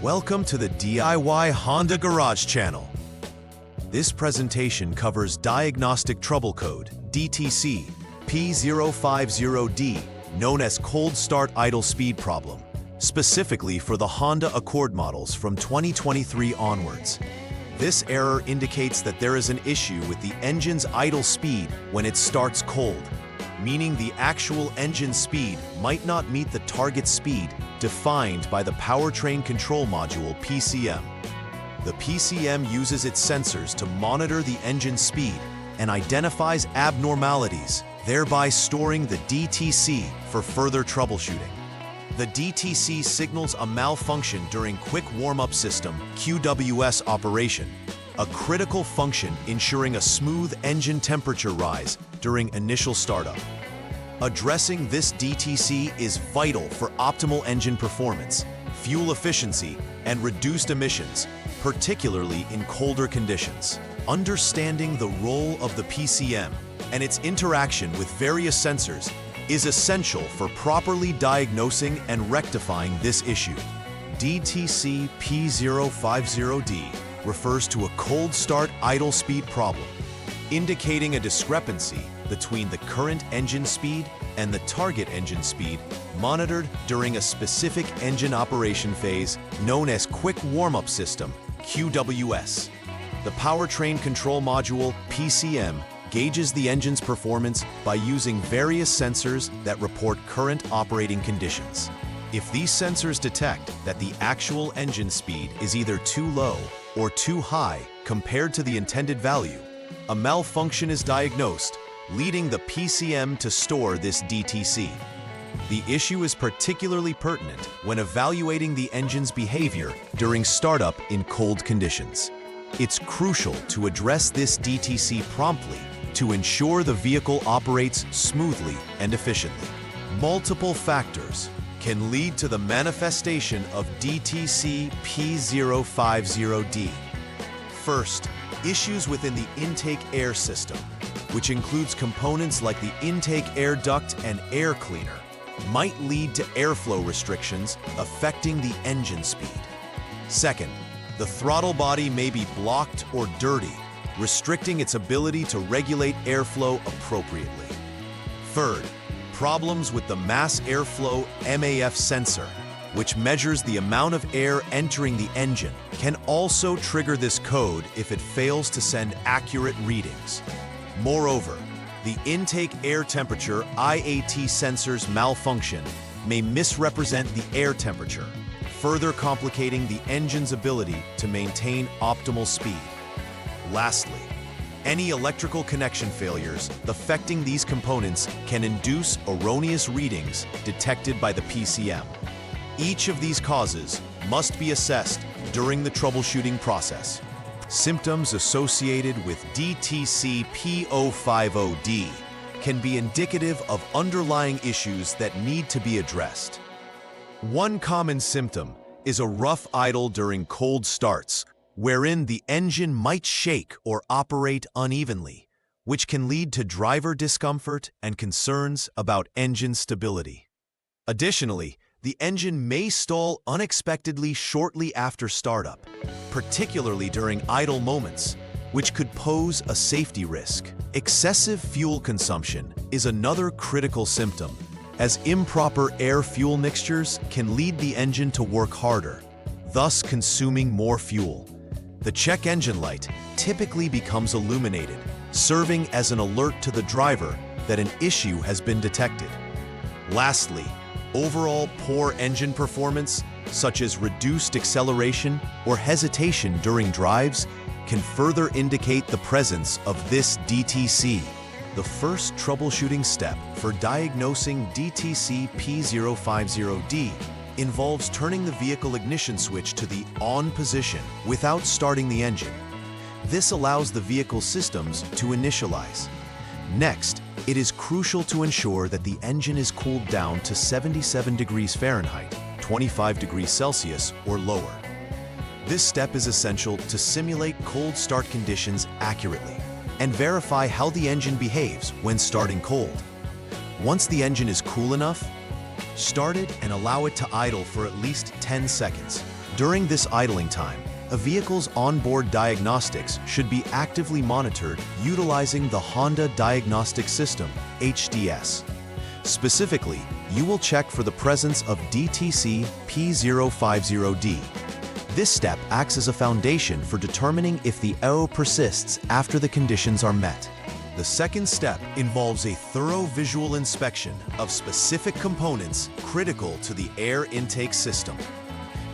Welcome to the DIY Honda Garage channel. This presentation covers Diagnostic Trouble Code, DTC P050D, known as Cold Start Idle Speed Problem, specifically for the Honda Accord models from 2023 onwards. This error indicates that there is an issue with the engine's idle speed when it starts cold, meaning the actual engine speed might not meet the target speed defined by the Powertrain Control Module (PCM). The PCM uses its sensors to monitor the engine speed and identifies abnormalities, thereby storing the DTC for further troubleshooting. The DTC signals a malfunction during Quick Warm-Up System (QWS) operation, a critical function ensuring a smooth engine temperature rise during initial startup. Addressing this DTC is vital for optimal engine performance, fuel efficiency, and reduced emissions, particularly in colder conditions. Understanding the role of the PCM and its interaction with various sensors is essential for properly diagnosing and rectifying this issue. DTC P050D refers to a cold start idle speed problem, indicating a discrepancy between the current engine speed and the target engine speed monitored during a specific engine operation phase known as Quick Warm-Up System (QWS). The Powertrain Control Module (PCM) gauges the engine's performance by using various sensors that report current operating conditions. If these sensors detect that the actual engine speed is either too low or too high compared to the intended value, a malfunction is diagnosed, leading the PCM to store this DTC. The issue is particularly pertinent when evaluating the engine's behavior during startup in cold conditions. It's crucial to address this DTC promptly to ensure the vehicle operates smoothly and efficiently. Multiple factors can lead to the manifestation of DTC P050D. First, issues within the intake air system, which includes components like the intake air duct and air cleaner, might lead to airflow restrictions affecting the engine speed. Second, the throttle body may be blocked or dirty, restricting its ability to regulate airflow appropriately. Third, problems with the mass airflow MAF sensor, which measures the amount of air entering the engine, can also trigger this code if it fails to send accurate readings. Moreover, the intake air temperature IAT sensor's malfunction may misrepresent the air temperature, further complicating the engine's ability to maintain optimal speed. Lastly, any electrical connection failures affecting these components can induce erroneous readings detected by the PCM. Each of these causes must be assessed during the troubleshooting process. Symptoms associated with DTC P050D can be indicative of underlying issues that need to be addressed. One common symptom is a rough idle during cold starts, wherein the engine might shake or operate unevenly, which can lead to driver discomfort and concerns about engine stability. Additionally, the engine may stall unexpectedly shortly after startup, particularly during idle moments, which could pose a safety risk. Excessive fuel consumption is another critical symptom, as improper air-fuel mixtures can lead the engine to work harder, thus consuming more fuel. The check engine light typically becomes illuminated, serving as an alert to the driver that an issue has been detected. Lastly, overall poor engine performance, such as reduced acceleration or hesitation during drives, can further indicate the presence of this DTC. The first troubleshooting step for diagnosing DTC P050D involves turning the vehicle ignition switch to the on position without starting the engine. This allows the vehicle systems to initialize. Next, it is crucial to ensure that the engine is cooled down to 77 degrees Fahrenheit, 25 degrees Celsius or lower. This step is essential to simulate cold start conditions accurately and verify how the engine behaves when starting cold. Once the engine is cool enough, start it and allow it to idle for at least 10 seconds. During this idling time, a vehicle's onboard diagnostics should be actively monitored utilizing the Honda Diagnostic System, HDS. Specifically, you will check for the presence of DTC P050D. This step acts as a foundation for determining if the error persists after the conditions are met. The second step involves a thorough visual inspection of specific components critical to the air intake system.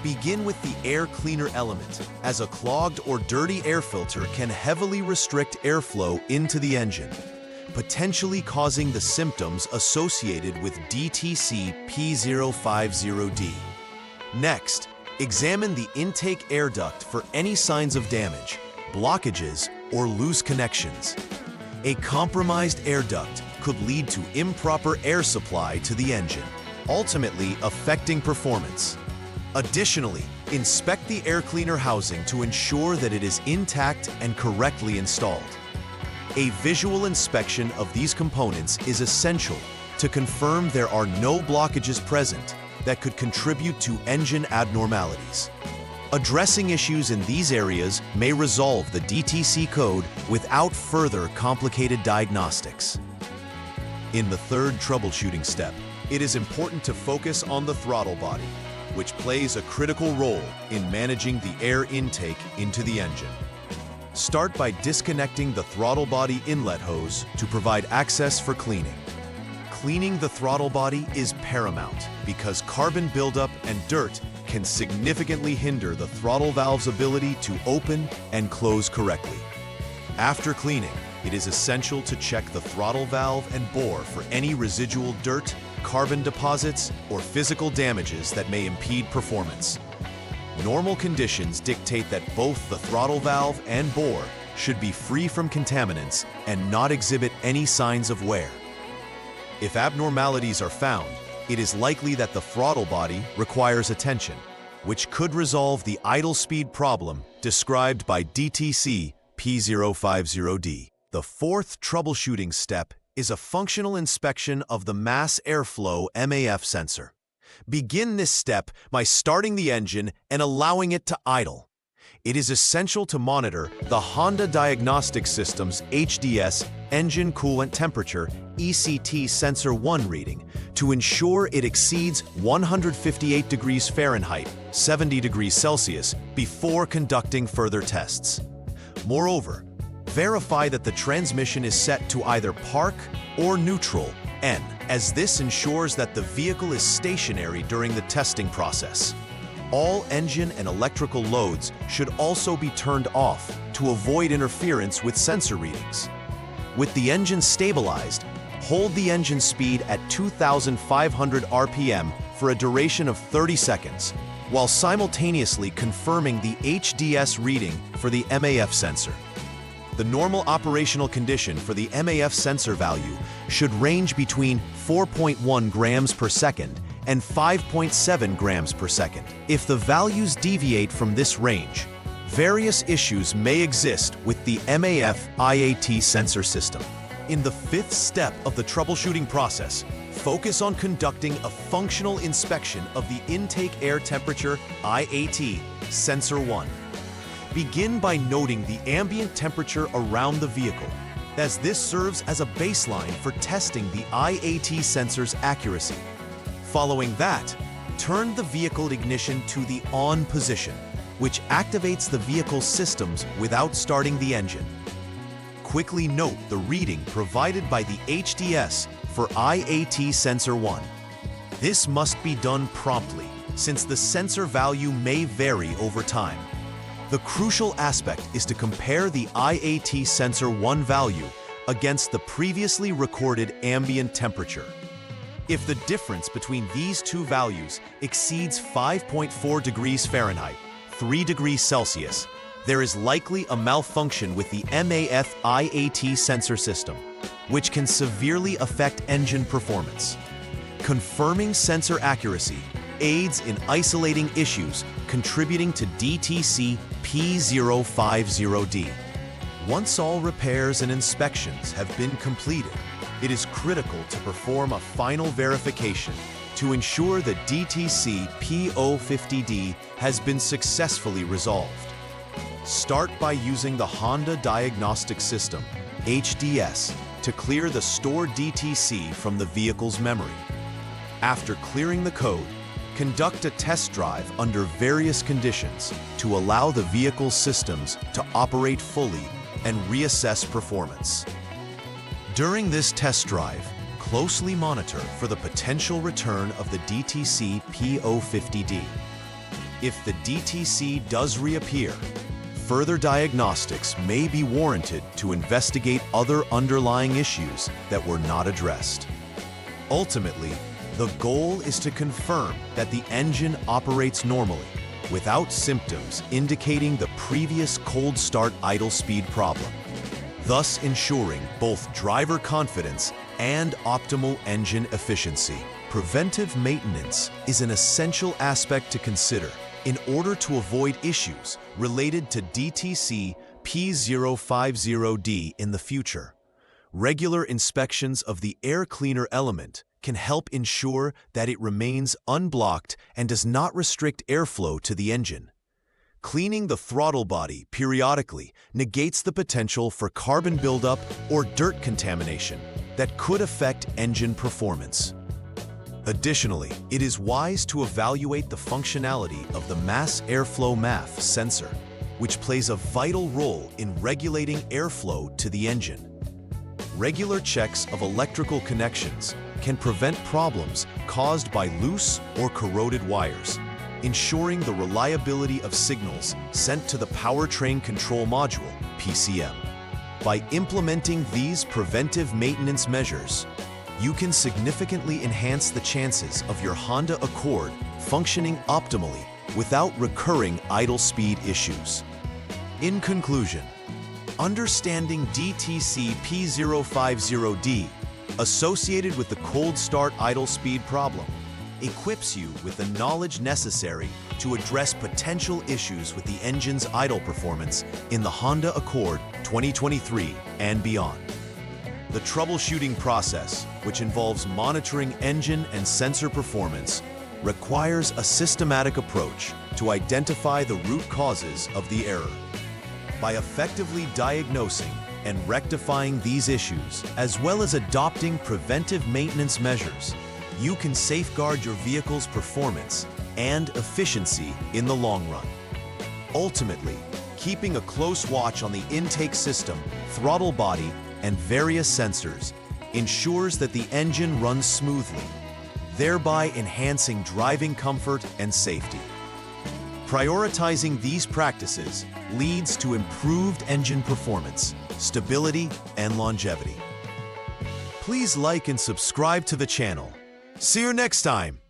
Begin with the air cleaner element, as a clogged or dirty air filter can heavily restrict airflow into the engine, potentially causing the symptoms associated with DTC P050D. Next, examine the intake air duct for any signs of damage, blockages, or loose connections. A compromised air duct could lead to improper air supply to the engine, ultimately affecting performance. Additionally, inspect the air cleaner housing to ensure that it is intact and correctly installed. A visual inspection of these components is essential to confirm there are no blockages present that could contribute to engine abnormalities. Addressing issues in these areas may resolve the DTC code without further complicated diagnostics. In the third troubleshooting step, it is important to focus on the throttle body, which plays a critical role in managing the air intake into the engine. Start by disconnecting the throttle body inlet hose to provide access for cleaning. Cleaning the throttle body is paramount because carbon buildup and dirt can significantly hinder the throttle valve's ability to open and close correctly. After cleaning, it is essential to check the throttle valve and bore for any residual dirt, carbon deposits, or physical damages that may impede performance. Normal conditions dictate that both the throttle valve and bore should be free from contaminants and not exhibit any signs of wear. If abnormalities are found, it is likely that the throttle body requires attention, which could resolve the idle speed problem described by DTC P050D. The fourth troubleshooting step is a functional inspection of the mass airflow MAF sensor. Begin this step by starting the engine and allowing it to idle. It is essential to monitor the Honda Diagnostic System's HDS engine coolant temperature ECT sensor 1 reading to ensure it exceeds 158 degrees Fahrenheit, 70 degrees Celsius before conducting further tests. Moreover, verify that the transmission is set to either park or neutral N, as this ensures that the vehicle is stationary during the testing process. All engine and electrical loads should also be turned off to avoid interference with sensor readings. With the engine stabilized, hold the engine speed at 2,500 RPM for a duration of 30 seconds, while simultaneously confirming the HDS reading for the MAF sensor. The normal operational condition for the MAF sensor value should range between 4.1 grams per second and 5.7 grams per second. If the values deviate from this range, various issues may exist with the MAF IAT sensor system. In the fifth step of the troubleshooting process, focus on conducting a functional inspection of the intake air temperature IAT sensor 1. Begin by noting the ambient temperature around the vehicle, as this serves as a baseline for testing the IAT sensor's accuracy. Following that, turn the vehicle ignition to the on position, which activates the vehicle's systems without starting the engine. Quickly note the reading provided by the HDS for IAT sensor 1. This must be done promptly, since the sensor value may vary over time. The crucial aspect is to compare the IAT sensor 1 value against the previously recorded ambient temperature. If the difference between these two values exceeds 5.4 degrees Fahrenheit, 3 degrees Celsius, there is likely a malfunction with the MAF IAT sensor system, which can severely affect engine performance. Confirming sensor accuracy aids in isolating issues contributing to DTC P050D. Once all repairs and inspections have been completed, it is critical to perform a final verification to ensure that DTC P050D has been successfully resolved. Start by using the Honda Diagnostic System, HDS, to clear the stored DTC from the vehicle's memory. After clearing the code, conduct a test drive under various conditions to allow the vehicle's systems to operate fully and reassess performance. During this test drive, closely monitor for the potential return of the DTC P050D. If the DTC does reappear, further diagnostics may be warranted to investigate other underlying issues that were not addressed. Ultimately, the goal is to confirm that the engine operates normally, without symptoms indicating the previous cold start idle speed problem, thus ensuring both driver confidence and optimal engine efficiency. Preventive maintenance is an essential aspect to consider in order to avoid issues related to DTC P050D in the future. Regular inspections of the air cleaner element can help ensure that it remains unblocked and does not restrict airflow to the engine. Cleaning the throttle body periodically negates the potential for carbon buildup or dirt contamination that could affect engine performance. Additionally, it is wise to evaluate the functionality of the mass airflow MAF sensor, which plays a vital role in regulating airflow to the engine. Regular checks of electrical connections can prevent problems caused by loose or corroded wires, ensuring the reliability of signals sent to the Powertrain Control Module, PCM. By implementing these preventive maintenance measures, you can significantly enhance the chances of your Honda Accord functioning optimally without recurring idle speed issues. In conclusion, understanding DTC P050D associated with the cold start idle speed problem equips you with the knowledge necessary to address potential issues with the engine's idle performance in the Honda Accord 2023 and beyond. The troubleshooting process, which involves monitoring engine and sensor performance, requires a systematic approach to identify the root causes of the error. By effectively diagnosing and rectifying these issues, as well as adopting preventive maintenance measures, you can safeguard your vehicle's performance and efficiency in the long run. Ultimately, keeping a close watch on the intake system, throttle body, and various sensors ensures that the engine runs smoothly, thereby enhancing driving comfort and safety. Prioritizing these practices leads to improved engine performance, stability, and longevity. Please like and subscribe to the channel. See you next time!